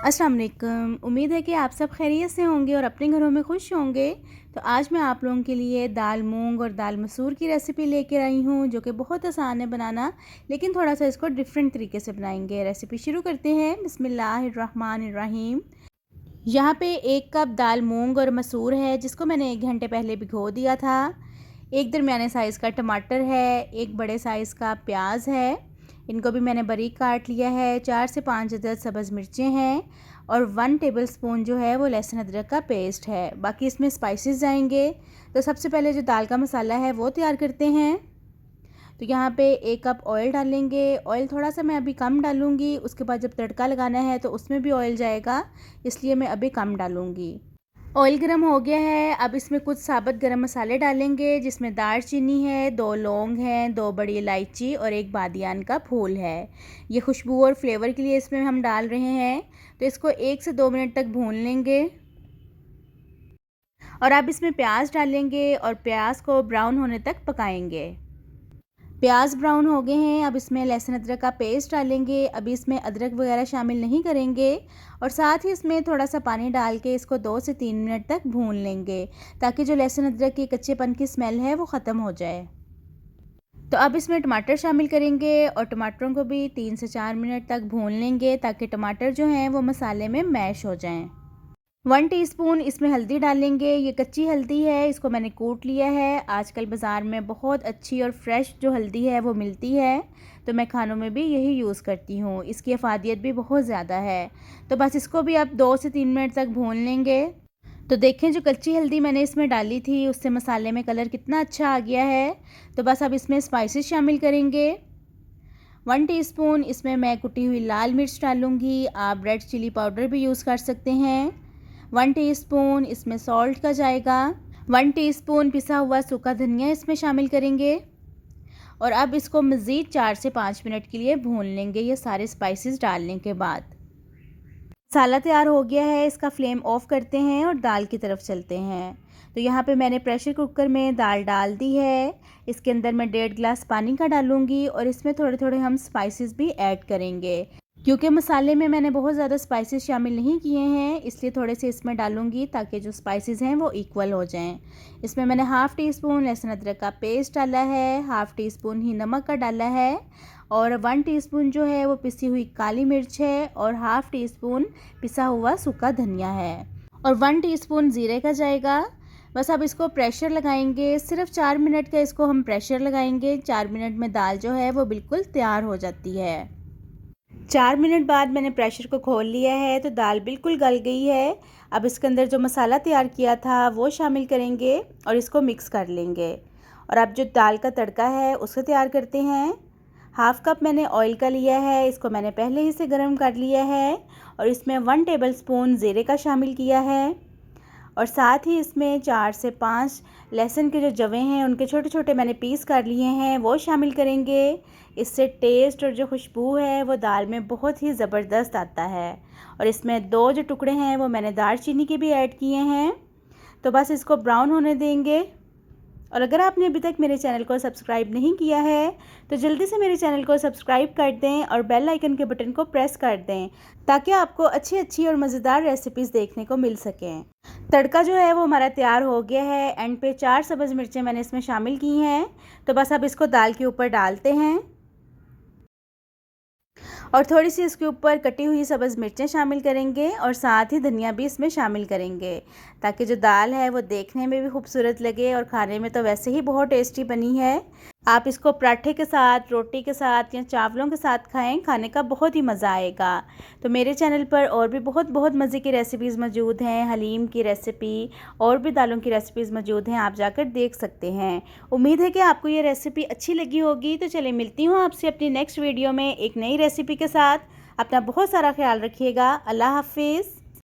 अस्सलाम वालेकुम। उम्मीद है कि आप सब खैरियत से होंगे और अपने घरों में खुश होंगे। तो आज मैं आप लोगों के लिए दाल मूंग और दाल मसूर की रेसिपी लेकर आई हूँ, जो कि बहुत आसान है बनाना, लेकिन थोड़ा सा इसको डिफरेंट तरीके से बनाएंगे। रेसिपी शुरू करते हैं। बिस्मिल्लाहिर्रहमानिर्रहीम। यहाँ पे 1 कप दाल मूंग और मसूर है, जिसको मैंने 1 घंटे पहले भिगो दिया था। एक दरमियाने साइज़ का टमाटर है, एक बड़े साइज़ का प्याज है, इनको भी मैंने बारीक काट लिया है। 4 से 5 अदद सब्ज़ मिर्चें हैं और 1 टेबलस्पून जो है वो लहसुन अदरक का पेस्ट है। बाकी इसमें स्पाइसेस जाएंगे। तो सबसे पहले जो दाल का मसाला है वो तैयार करते हैं। तो यहाँ पे 1 कप ऑयल डालेंगे। ऑयल थोड़ा सा मैं अभी कम डालूँगी, उसके बाद जब तड़का लगाना है तो उसमें भी ऑयल जाएगा, इसलिए मैं अभी कम डालूँगी। ऑयल गरम हो गया है। अब इसमें कुछ साबुत गरम मसाले डालेंगे, जिसमें दालचीनी है, 2 लौंग हैं, 2 बड़ी इलायची और 1 बादियान का फूल है। ये खुशबू और फ्लेवर के लिए इसमें हम डाल रहे हैं। तो इसको 1 से 2 मिनट तक भून लेंगे। और अब इसमें प्याज डालेंगे और प्याज को ब्राउन होने तक पकाएंगे। प्याज ब्राउन हो गए हैं। अब इसमें लहसुन अदरक का पेस्ट डालेंगे। अभी इसमें अदरक वगैरह शामिल नहीं करेंगे। और साथ ही इसमें थोड़ा सा पानी डाल के इसको 2 से 3 मिनट तक भून लेंगे, ताकि जो लहसुन अदरक की कच्चेपन की स्मेल है वो ख़त्म हो जाए। तो अब इसमें टमाटर शामिल करेंगे और टमाटरों को भी 3 से 4 मिनट तक भून लेंगे, ताकि टमाटर जो हैं वो मसाले में मैश हो जाएं। 1 टीस्पून इसमें हल्दी डालेंगे। ये कच्ची हल्दी है, इसको मैंने कूट लिया है। आजकल बाज़ार में बहुत अच्छी और फ्रेश जो हल्दी है वो मिलती है, तो मैं खानों में भी यही यूज़ करती हूँ। इसकी अफादियत भी बहुत ज़्यादा है। तो बस इसको भी आप 2 से 3 मिनट तक भून लेंगे। तो देखें, जो कच्ची हल्दी मैंने इसमें डाली थी उससे मसाले में कलर कितना अच्छा आ गया है। तो बस अब इसमें स्पाइसेस शामिल करेंगे। 1 टीस्पून इसमें मैं कुटी हुई लाल मिर्च डालूँगी। आप रेड चिली पाउडर भी यूज़ कर सकते हैं। 1 टीस्पून इसमें सॉल्ट का जाएगा। 1 टीस्पून पिसा हुआ सूखा धनिया इसमें शामिल करेंगे। और अब इसको मज़ीद 4 से 5 मिनट के लिए भून लेंगे, ये सारे स्पाइसेस डालने के बाद। मसाला तैयार हो गया है। इसका फ्लेम ऑफ करते हैं और दाल की तरफ चलते हैं। तो यहाँ पे मैंने प्रेशर कुकर में दाल डाल दी है। इसके अंदर मैं 1.5 गिलास पानी का डालूँगी और इसमें थोड़े थोड़े हम स्पाइसेस भी ऐड करेंगे। क्योंकि मसाले में मैंने बहुत ज़्यादा स्पाइसेस शामिल नहीं किए हैं, इसलिए थोड़े से इसमें डालूँगी, ताकि जो स्पाइसेस हैं वो इक्वल हो जाएं। इसमें मैंने ½ टीस्पून लहसुन अदरक का पेस्ट डाला है, ½ टीस्पून ही नमक का डाला है और 1 टीस्पून जो है वो पिसी हुई काली मिर्च है और ½ टीस्पून पिसा हुआ सूखा धनिया है और 1 टीस्पून ज़ीरे का जाएगा। बस अब इसको प्रेशर लगाएंगे। सिर्फ 4 मिनट का इसको हम प्रेशर लगाएंगे। 4 मिनट में दाल जो है वो बिल्कुल तैयार हो जाती है। 4 मिनट बाद मैंने प्रेशर को खोल लिया है, तो दाल बिल्कुल गल गई है। अब इसके अंदर जो मसाला तैयार किया था वो शामिल करेंगे और इसको मिक्स कर लेंगे। और अब जो दाल का तड़का है उसको तैयार करते हैं। ½ कप मैंने ऑयल का लिया है, इसको मैंने पहले ही से गर्म कर लिया है और इसमें 1 टेबलस्पून ज़ीरे का शामिल किया है और साथ ही इसमें 4 से 5 लहसुन के जो जवे हैं उनके छोटे छोटे मैंने पीस कर लिए हैं, वो शामिल करेंगे। इससे टेस्ट और जो खुशबू है वो दाल में बहुत ही ज़बरदस्त आता है। और इसमें 2 जो टुकड़े हैं वो मैंने दालचीनी के भी ऐड किए हैं। तो बस इसको ब्राउन होने देंगे। और अगर आपने अभी तक मेरे चैनल को सब्सक्राइब नहीं किया है तो जल्दी से मेरे चैनल को सब्सक्राइब कर दें और बेल आइकन के बटन को प्रेस कर दें, ताकि आपको अच्छी अच्छी और मज़ेदार रेसिपीज़ देखने को मिल सकें। तड़का जो है वो हमारा तैयार हो गया है। एंड पे 4 सब्ज़ मिर्चें मैंने इसमें शामिल की हैं। तो बस अब इसको दाल के ऊपर डालते हैं और थोड़ी सी इसके ऊपर कटी हुई सब्ज़ मिर्चें शामिल करेंगे और साथ ही धनिया भी इसमें शामिल करेंगे, ताकि जो दाल है वो देखने में भी खूबसूरत लगे और खाने में तो वैसे ही बहुत टेस्टी बनी है। आप इसको पराठे के साथ, रोटी के साथ या चावलों के साथ खाएं, खाने का बहुत ही मज़ा आएगा। तो मेरे चैनल पर और भी बहुत बहुत मज़े की रेसिपीज़ मौजूद हैं। हलीम की रेसिपी और भी दालों की रेसिपीज़ मौजूद हैं, आप जाकर देख सकते हैं। उम्मीद है कि आपको ये रेसिपी अच्छी लगी होगी। तो चलिए मिलती हूँ आपसे अपनी नेक्स्ट वीडियो में एक नई रेसिपी के साथ। अपना बहुत सारा ख्याल रखिएगा। अल्लाह हाफिज़।